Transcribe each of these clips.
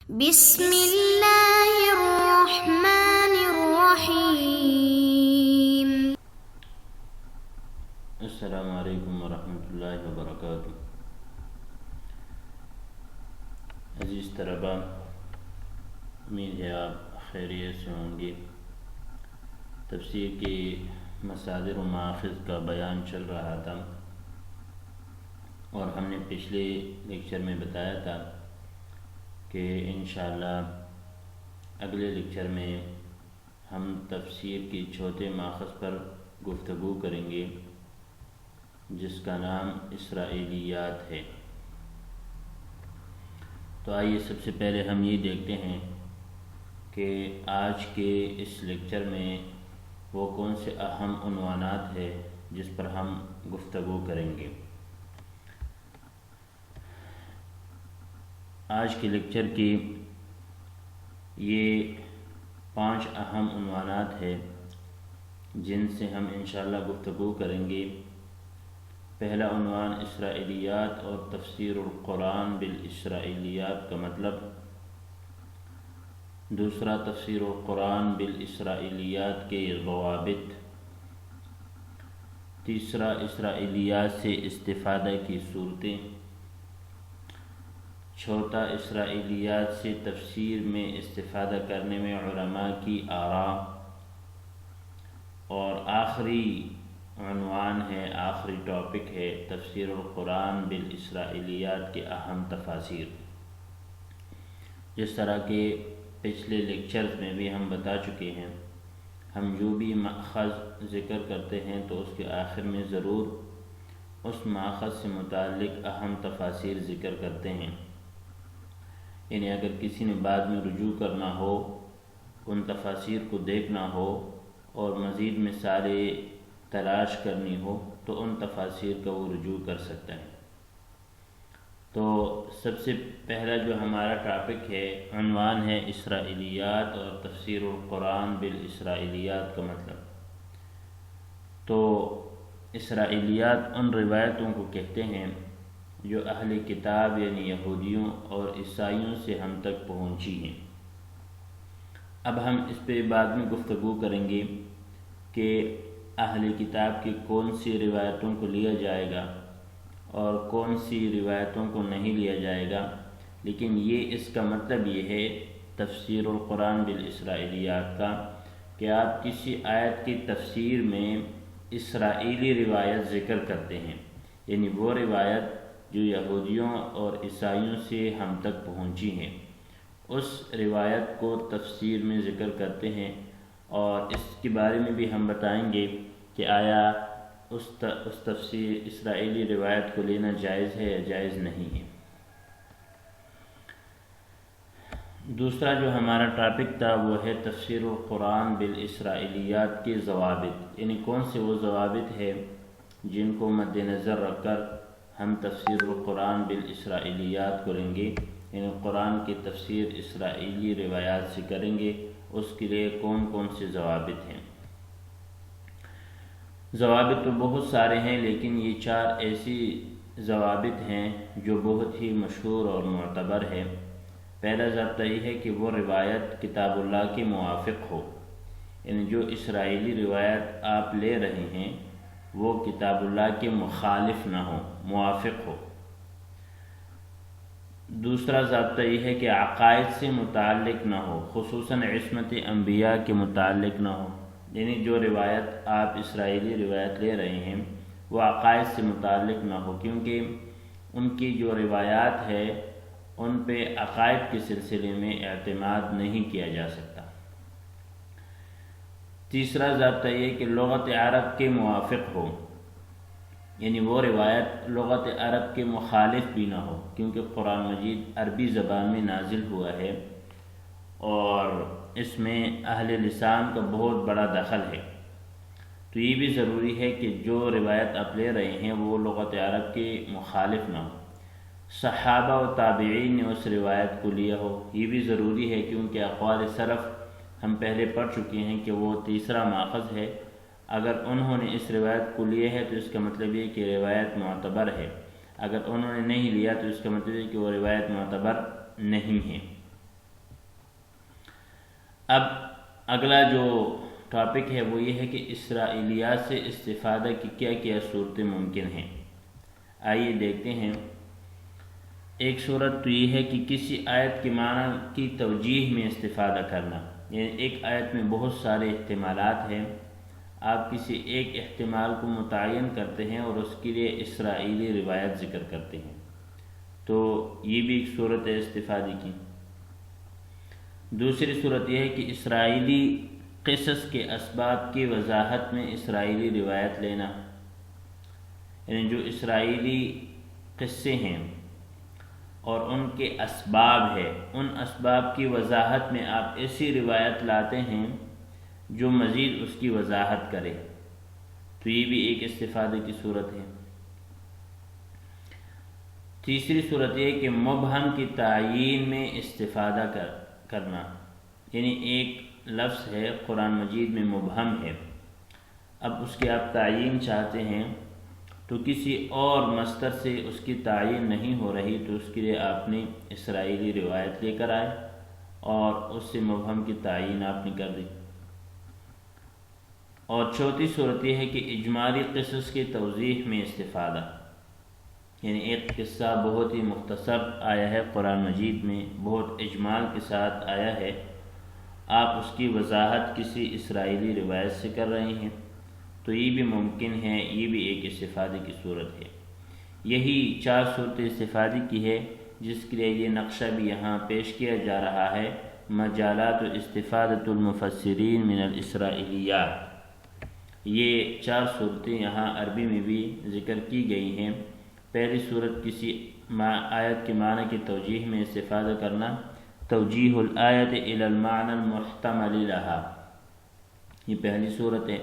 بسم اللہ الرحمن الرحیم۔ السلام علیکم ورحمۃ اللہ وبرکاتہ۔ عزیز طلباء، امید ہے آپ خیریت سے ہوں گے۔ تفسیر کے مصادر و مآخذ کا بیان چل رہا تھا اور ہم نے پچھلے لیکچر میں بتایا تھا کہ انشاءاللہ اگلے لیکچر میں ہم تفسیر کی چوتھے ماخذ پر گفتگو کریں گے جس کا نام اسرائیلیات ہے۔ تو آئیے سب سے پہلے ہم یہ دیکھتے ہیں کہ آج کے اس لیکچر میں وہ کون سے اہم عنوانات ہیں جس پر ہم گفتگو کریں گے۔ آج کے لیکچر کی یہ 5 اہم عنوانات ہیں جن سے ہم انشاءاللہ گفتگو کریں گے۔ پہلا عنوان اسرائیلیات اور تفسیر القرآن بالاسرائیلیات کا مطلب، دوسرا تفسیر القرآن بالاسرائیلیات کے ضوابط، تیسرا اسرائیلیات سے استفادہ کی صورتیں، چوتھا اسرائیلیات سے تفسیر میں استفادہ کرنے میں علماء کی آراء، اور آخری عنوان ہے، آخری ٹاپک ہے تفسیر القرآن بالاسرائیلیات کے اہم تفاسیر۔ جس طرح کہ پچھلے لیکچرز میں بھی ہم بتا چکے ہیں، ہم جو بھی ماخذ ذکر کرتے ہیں تو اس کے آخر میں ضرور اس ماخذ سے متعلق اہم تفاسیر ذکر کرتے ہیں۔ یعنی اگر کسی نے بعد میں رجوع کرنا ہو، ان تفاسیر کو دیکھنا ہو اور مزید مثالیں تلاش کرنی ہو تو ان تفاسیر کا وہ رجوع کر سکتا ہے۔ تو سب سے پہلا جو ہمارا ٹاپک ہے، عنوان ہے اسرائیلیات اور تفسیر القرآن بالاسرائیلیات کا مطلب۔ تو اسرائیلیات ان روایتوں کو کہتے ہیں جو اہل کتاب یعنی یہودیوں اور عیسائیوں سے ہم تک پہنچی ہیں۔ اب ہم اس پہ بعد میں گفتگو کریں گے کہ اہل کتاب کی کون سی روایتوں کو لیا جائے گا اور کون سی روایتوں کو نہیں لیا جائے گا، لیکن یہ اس کا مطلب یہ ہے تفسیر القرآن بالاسرائیلیات کا کہ آپ کسی آیت کی تفسیر میں اسرائیلی روایت ذکر کرتے ہیں، یعنی وہ روایت جو یہودیوں اور عیسائیوں سے ہم تک پہنچی ہیں، اس روایت کو تفسیر میں ذکر کرتے ہیں، اور اس کے بارے میں بھی ہم بتائیں گے کہ آیا اس تفسیر اسرائیلی روایت کو لینا جائز ہے یا جائز نہیں ہے۔ دوسرا جو ہمارا ٹاپک تھا وہ ہے تفسیر القرآن بالاسرائیلیات کے ضوابط، یعنی کون سے وہ ضوابط ہیں جن کو مد نظر رکھ کر ہم تفسیر القرآن بالاسرائیلیات کریں گے، یعنی قرآن کی تفسیر اسرائیلی روایات سے کریں گے، اس کے لیے کون کون سے ضوابط ہیں۔ ضوابط تو بہت سارے ہیں، لیکن یہ 4 ایسی ضوابط ہیں جو بہت ہی مشہور اور معتبر ہے۔ پہلا ضابطہ یہ ہے کہ وہ روایت کتاب اللہ کے موافق ہو، یعنی جو اسرائیلی روایت آپ لے رہے ہیں وہ کتاب اللہ کے مخالف نہ ہو، موافق ہو۔ دوسرا ضابطہ یہ ہے کہ عقائد سے متعلق نہ ہو، خصوصاً عصمت انبیاء کے متعلق نہ ہو، یعنی جو روایت آپ اسرائیلی روایت لے رہے ہیں وہ عقائد سے متعلق نہ ہو، کیونکہ ان کی جو روایات ہے ان پہ عقائد کے سلسلے میں اعتماد نہیں کیا جا سکتا۔ تیسرا ضابطہ یہ کہ لغت عرب کے موافق ہو، یعنی وہ روایت لغت عرب کے مخالف بھی نہ ہو، کیونکہ قرآن مجید عربی زبان میں نازل ہوا ہے اور اس میں اہل لسان کا بہت بڑا دخل ہے۔ تو یہ بھی ضروری ہے کہ جو روایت آپ لے رہے ہیں وہ لغت عرب کے مخالف نہ ہو، صحابہ و تابعین نے اس روایت کو لیا ہو، یہ بھی ضروری ہے، کیونکہ اقوال سلف ہم پہلے پڑھ چکے ہیں کہ وہ تیسرا ماخذ ہے۔ اگر انہوں نے اس روایت کو لیا ہے تو اس کا مطلب یہ کہ روایت معتبر ہے، اگر انہوں نے نہیں لیا تو اس کا مطلب ہے کہ وہ روایت معتبر نہیں ہے۔ اب اگلا جو ٹاپک ہے وہ یہ ہے کہ اسرائیلیات سے استفادہ کی کیا کیا صورتیں ممکن ہیں۔ آئیے دیکھتے ہیں۔ ایک صورت تو یہ ہے کہ کسی آیت کے معنی کی توجیح میں استفادہ کرنا، یعنی ایک آیت میں بہت سارے احتمالات ہیں، آپ کسی ایک احتمال کو متعین کرتے ہیں اور اس کے لیے اسرائیلی روایت ذکر کرتے ہیں، تو یہ بھی ایک صورت ہے استفادے کی۔ دوسری صورت یہ ہے کہ اسرائیلی قصص کے اسباب کی وضاحت میں اسرائیلی روایت لینا، یعنی جو اسرائیلی قصے ہیں اور ان کے اسباب ہے، ان اسباب کی وضاحت میں آپ ایسی روایت لاتے ہیں جو مزید اس کی وضاحت کرے، تو یہ بھی ایک استفادے کی صورت ہے۔ تیسری صورت یہ کہ مبہم کی تعیین میں استفادہ کرنا، یعنی ایک لفظ ہے قرآن مجید میں مبہم ہے، اب اس کی آپ تعیین چاہتے ہیں تو کسی اور مصدر سے اس کی تعیین نہیں ہو رہی، تو اس کے لیے آپ نے اسرائیلی روایت لے کر آئے اور اس سے مبہم کی تعیین آپ نے کر دی۔ اور چوتھی صورت یہ ہے کہ اجمالی قصص کی توضیح میں استفادہ، یعنی ایک قصہ بہت ہی مختصر آیا ہے قرآن مجید میں، بہت اجمال کے ساتھ آیا ہے، آپ اس کی وضاحت کسی اسرائیلی روایت سے کر رہے ہیں، تو یہ بھی ممکن ہے، یہ بھی ایک استفادے کی صورت ہے۔ یہی 4 صورتیں استفادے کی ہے، جس کے لیے یہ نقشہ بھی یہاں پیش کیا جا رہا ہے، مجالات استفادۃ المفسرین من الاسرائیلیات۔ یہ 4 صورتیں یہاں عربی میں بھی ذکر کی گئی ہیں۔ پہلی صورت کسی آیت کے معنی کی توجیح میں استفادہ کرنا، توجیہ الآیت الی المعنی المحتمل لها، یہ پہلی صورت ہے۔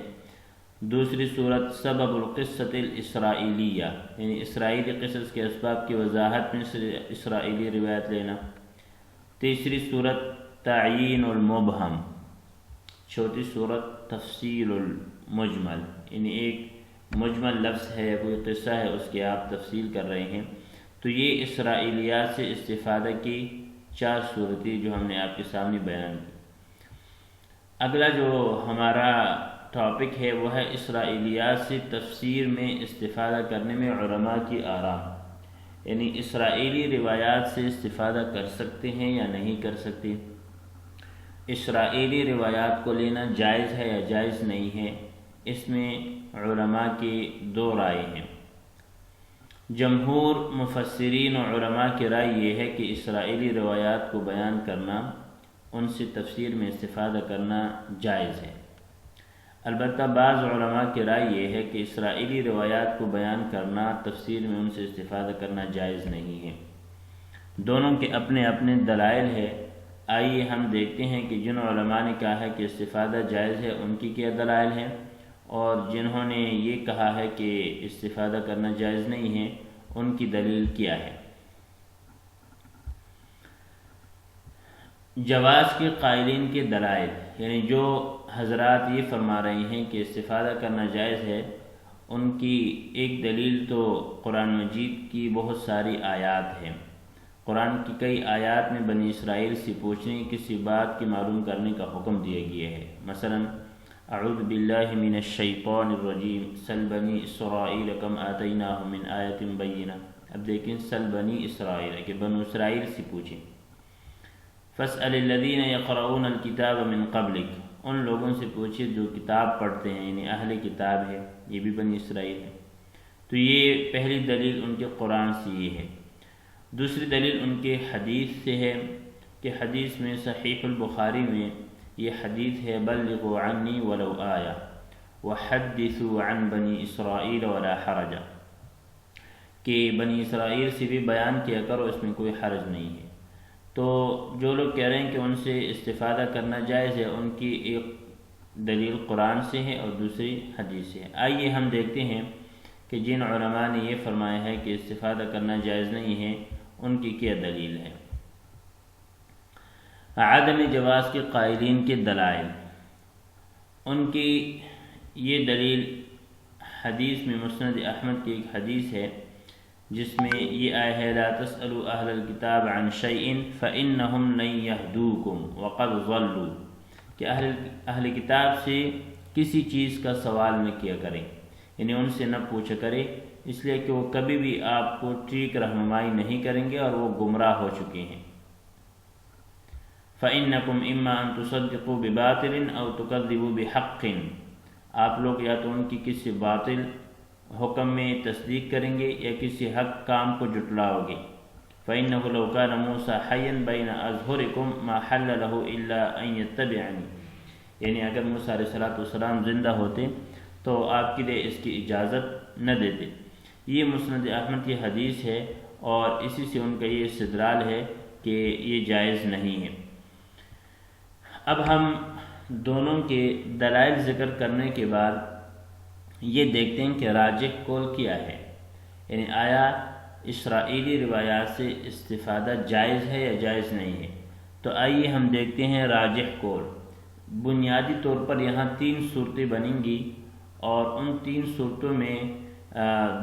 دوسری صورت سبب القصۃ الاسرائیلیہ، یعنی اسرائیلی قصص کے اسباب کی وضاحت میں اسرائیلی روایت لینا۔ تیسری صورت تعیین المبہم۔ چوتھی صورت تفصیل المجمل، یعنی ایک مجمل لفظ ہے، کوئی قصہ ہے، اس کی آپ تفصیل کر رہے ہیں، تو یہ اسرائیلیات سے استفادہ کی 4 صورتیں جو ہم نے آپ کے سامنے بیان کی۔ اگلا جو ہمارا ٹاپک ہے وہ ہے اسرائیلیات سے تفسیر میں استفادہ کرنے میں علماء کی آراء، یعنی اسرائیلی روایات سے استفادہ کر سکتے ہیں یا نہیں کر سکتے، اسرائیلی روایات کو لینا جائز ہے یا جائز نہیں ہے، اس میں علماء کی 2 رائے ہیں۔ جمہور مفسرین و علماء کی رائے یہ ہے کہ اسرائیلی روایات کو بیان کرنا، ان سے تفسیر میں استفادہ کرنا جائز ہے۔ البتہ بعض علماء کی رائے یہ ہے کہ اسرائیلی روایات کو بیان کرنا، تفسیر میں ان سے استفادہ کرنا جائز نہیں ہے۔ دونوں کے اپنے اپنے دلائل ہے۔ آئیے ہم دیکھتے ہیں کہ جن علماء نے کہا ہے کہ استفادہ جائز ہے ان کی کیا دلائل ہیں، اور جنہوں نے یہ کہا ہے کہ استفادہ کرنا جائز نہیں ہے ان کی دلیل کیا ہے۔ جواز کے قائلین کے دلائل، یعنی جو حضرات یہ فرما رہے ہیں کہ استفادہ کرنا جائز ہے، ان کی ایک دلیل تو قرآن مجید کی بہت ساری آیات ہیں۔ قرآن کی کئی آیات میں بنی اسرائیل سے پوچھنے کسی بات کی معلوم کرنے کا حکم دیا گیا ہے۔ مثلا اعوذ باللہ من الشیطان الرجیم سل بنی اسرائیل کم آتیناہم من آیت بینہ، اب دیکھیں سل بنی اسرائیل کہ بنو اسرائیل سے پوچھیں۔ فاسأل الذین یقرؤون الکتاب من قبلک، ان لوگوں سے پوچھے جو کتاب پڑھتے ہیں، یعنی اہل کتاب ہے، یہ بھی بنی اسرائیل ہے۔ تو یہ پہلی دلیل ان کے قرآن سے یہ ہے۔ دوسری دلیل ان کے حدیث سے ہے کہ حدیث میں صحیح البخاری میں یہ حدیث ہے بلغوا عنی ولو آیہ وحدثوا عن بنی اسرائیل ولا حرج، کہ بنی اسرائیل سے بھی بیان کیا کرو، اس میں کوئی حرج نہیں ہے۔ تو جو لوگ کہہ رہے ہیں کہ ان سے استفادہ کرنا جائز ہے، ان کی ایک دلیل قرآن سے ہے اور دوسری حدیث سے ہے۔ آئیے ہم دیکھتے ہیں کہ جن علماء نے یہ فرمایا ہے کہ استفادہ کرنا جائز نہیں ہے ان کی کیا دلیل ہے۔ عدم جواز کے قائلین کے دلائل، ان کی یہ دلیل حدیث میں مسند احمد کی ایک حدیث ہے جس میں یہ آیا ہے لا تسألوا اہل الکتاب عن شیء فإنہم لن یہدوکم وقد ضلوا، کہ اہل کتاب سے کسی چیز کا سوال نہ کیا کریں، یعنی ان سے نہ پوچھا کرے، اس لیے کہ وہ کبھی بھی آپ کو ٹھیک رہنمائی نہیں کریں گے اور وہ گمراہ ہو چکے ہیں۔ فَإِنَّكُمْ إِمَّا أَن تُصَدِّقُوا بِبَاطِلٍ أَوْ تُكَذِّبُوا بِحَقٍ، آپ لوگ یا تو ان کی کسی باطل حکم میں تصدیق کریں گے یا کسی حق کام کو جھٹلاؤ گے۔ فَإِنَّهُ لَوْ كَانَ مُوسَىٰ حَيًّا بَيْنَ أَظْهُرِكُمْ مَا حَلَّ لَهُ إِلَّا أَن يَتَّبِعَنِي، یعنی اگر موسیٰ علیہ السلام زندہ ہوتے تو آپ کے لیے اس کی اجازت نہ دیتے۔ یہ مسند احمد کی حدیث ہے اور اسی سے ان کا یہ استدلال ہے کہ یہ جائز نہیں ہے۔ اب ہم دونوں کے دلائل ذکر کرنے کے بعد یہ دیکھتے ہیں کہ راجح قول کیا ہے، یعنی آیا اسرائیلی روایات سے استفادہ جائز ہے یا جائز نہیں ہے۔ تو آئیے ہم دیکھتے ہیں راجح قول۔ بنیادی طور پر یہاں 3 صورتیں بنیں گی اور ان 3 صورتوں میں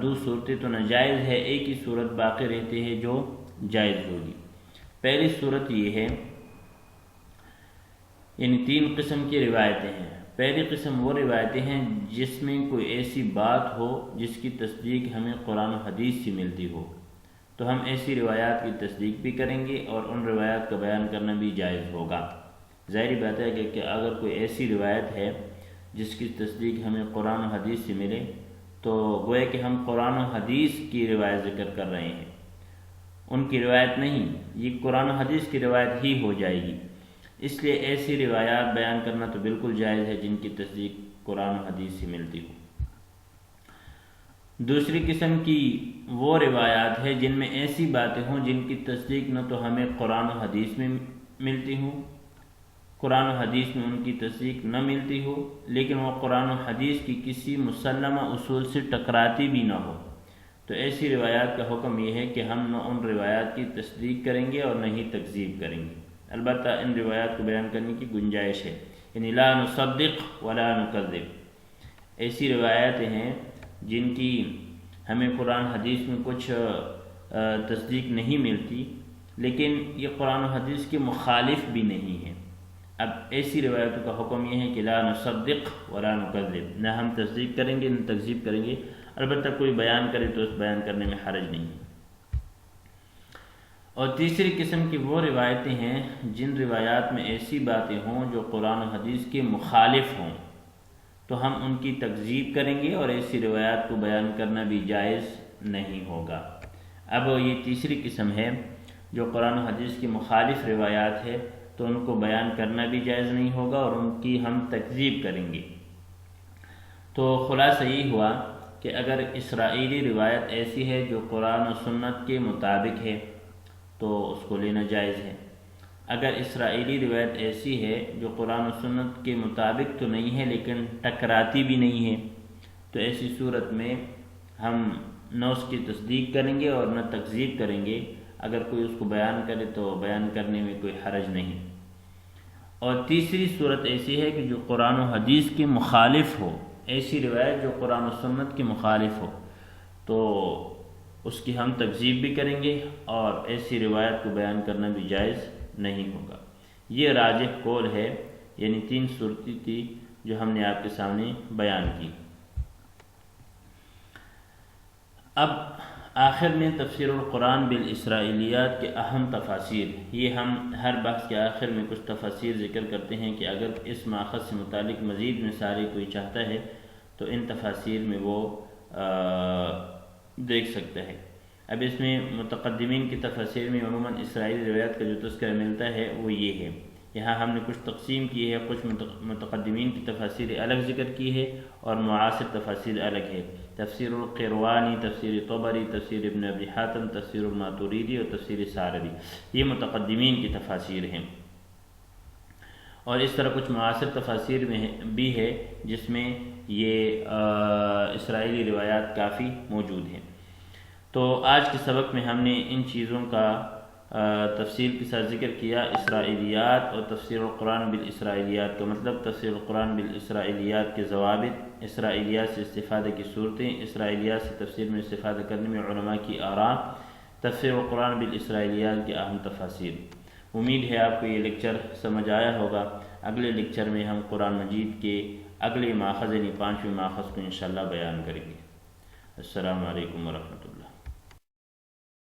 2 صورتیں تو ناجائز ہے، ایک ہی صورت باقی رہتی ہے جو جائز ہوگی۔ پہلی صورت یہ ہے، یعنی 3 قسم کی روایتیں ہیں۔ پہلی قسم وہ روایتیں ہیں جس میں کوئی ایسی بات ہو جس کی تصدیق ہمیں قرآن و حدیث سے ملتی ہو، تو ہم ایسی روایات کی تصدیق بھی کریں گے اور ان روایات کا بیان کرنا بھی جائز ہوگا۔ ظاہری بات ہے کہ اگر کوئی ایسی روایت ہے جس کی تصدیق ہمیں قرآن و حدیث سے ملے تو گویا کہ ہم قرآن و حدیث کی روایت ذکر کر رہے ہیں، ان کی روایت نہیں، یہ قرآن و حدیث کی روایت ہی ہو جائے گی۔ اس لیے ایسی روایات بیان کرنا تو بالکل جائز ہے جن کی تصدیق قرآن و حدیث سے ملتی ہو۔ دوسری قسم کی وہ روایات ہے جن میں ایسی باتیں ہوں جن کی تصدیق نہ تو ہمیں قرآن و حدیث میں ملتی ہو، قرآن و حدیث میں ان کی تصدیق نہ ملتی ہو، لیکن وہ قرآن و حدیث کی کسی مسلمہ اصول سے ٹکراتی بھی نہ ہو، تو ایسی روایات کا حکم یہ ہے کہ ہم نہ ان روایات کی تصدیق کریں گے اور نہ ہی تکذیب کریں گے۔ البتہ ان روایات کو بیان کرنے کی گنجائش ہے، یعنی لا نصدق ولا نکذب، ایسی روایتیں ہیں جن کی ہمیں قرآن حدیث میں کچھ تصدیق نہیں ملتی، لیکن یہ قرآن و حدیث کے مخالف بھی نہیں ہے۔ اب ایسی روایتوں کا حکم یہ ہے کہ لا نصدق ولا نکذب، نہ ہم تصدیق کریں گے نہ تکذیب کریں گے، البتہ کوئی بیان کرے تو اس بیان کرنے میں حرج نہیں ہے۔ اور تیسری قسم کی وہ روایتیں ہیں جن روایات میں ایسی باتیں ہوں جو قرآن و حدیث کے مخالف ہوں، تو ہم ان کی تکذیب کریں گے اور ایسی روایات کو بیان کرنا بھی جائز نہیں ہوگا۔ اب یہ تیسری قسم ہے جو قرآن و حدیث کی مخالف روایات ہے، تو ان کو بیان کرنا بھی جائز نہیں ہوگا اور ان کی ہم تکذیب کریں گے۔ تو خلاصہ یہ ہوا کہ اگر اسرائیلی روایت ایسی ہے جو قرآن و سنت کے مطابق ہے تو اس کو لینا جائز ہے، اگر اسرائیلی روایت ایسی ہے جو قرآن و سنت کے مطابق تو نہیں ہے لیکن ٹکراتی بھی نہیں ہے، تو ایسی صورت میں ہم نہ اس کی تصدیق کریں گے اور نہ تکذیب کریں گے۔ اگر کوئی اس کو بیان کرے تو بیان کرنے میں کوئی حرج نہیں۔ اور تیسری صورت ایسی ہے کہ جو قرآن و حدیث کے مخالف ہو، ایسی روایت جو قرآن و سنت کے مخالف ہو، تو اس کی ہم تکذیب بھی کریں گے اور ایسی روایت کو بیان کرنا بھی جائز نہیں ہوگا۔ یہ راجح قول ہے، یعنی 3 صورتیں تھی جو ہم نے آپ کے سامنے بیان کی۔ اب آخر میں تفسیر القرآن بالاسرائیلیات کے اہم تفاسیر، یہ ہم ہر بحث کے آخر میں کچھ تفاسیر ذکر کرتے ہیں کہ اگر اس ماخذ سے متعلق مزید مثالیں کوئی چاہتا ہے تو ان تفاسیر میں وہ دیکھ سکتا ہے۔ اب اس میں متقدمین کی تفاسیر میں عموماً اسرائیلی روایت کا جو تذکرہ ملتا ہے وہ یہ ہے۔ یہاں ہم نے کچھ تقسیم کی ہے، کچھ متقدمین کی تفاسیر الگ ذکر کی ہے اور معاصر تفاسیر الگ ہے۔ تفسیر القیروانی، تفسیر طبری، تفسیر ابن ابی حاتم، تفسیر الماتوریدی اور تفسیر سعدی، یہ متقدمین کی تفاسیر ہیں۔ اور اس طرح کچھ معاصر تفاسیر میں بھی ہے جس میں یہ اسرائیلی روایات کافی موجود ہیں۔ تو آج کے سبق میں ہم نے ان چیزوں کا تفصیل کے ساتھ ذکر کیا، اسرائیلیات اور تفسیر القرآن بالاسرائیلیات کا مطلب، تفسیر القرآن بالاسرائیلیات کے ضوابط، اسرائیلیات سے استفادہ کی صورتیں، اسرائیلیات سے تفسیر میں استفادہ کرنے میں علماء کی آراء، تفسیر القرآن بالاسرائیلیات کے اہم تفاسیر۔ امید ہے آپ کو یہ لیکچر سمجھ آیا ہوگا۔ اگلے لیکچر میں ہم قرآن مجید کے اگلے ماخذ یعنی 5ویں ماخذ کو انشاءاللہ بیان کریں گے۔ السلام علیکم ورحمۃ اللہ۔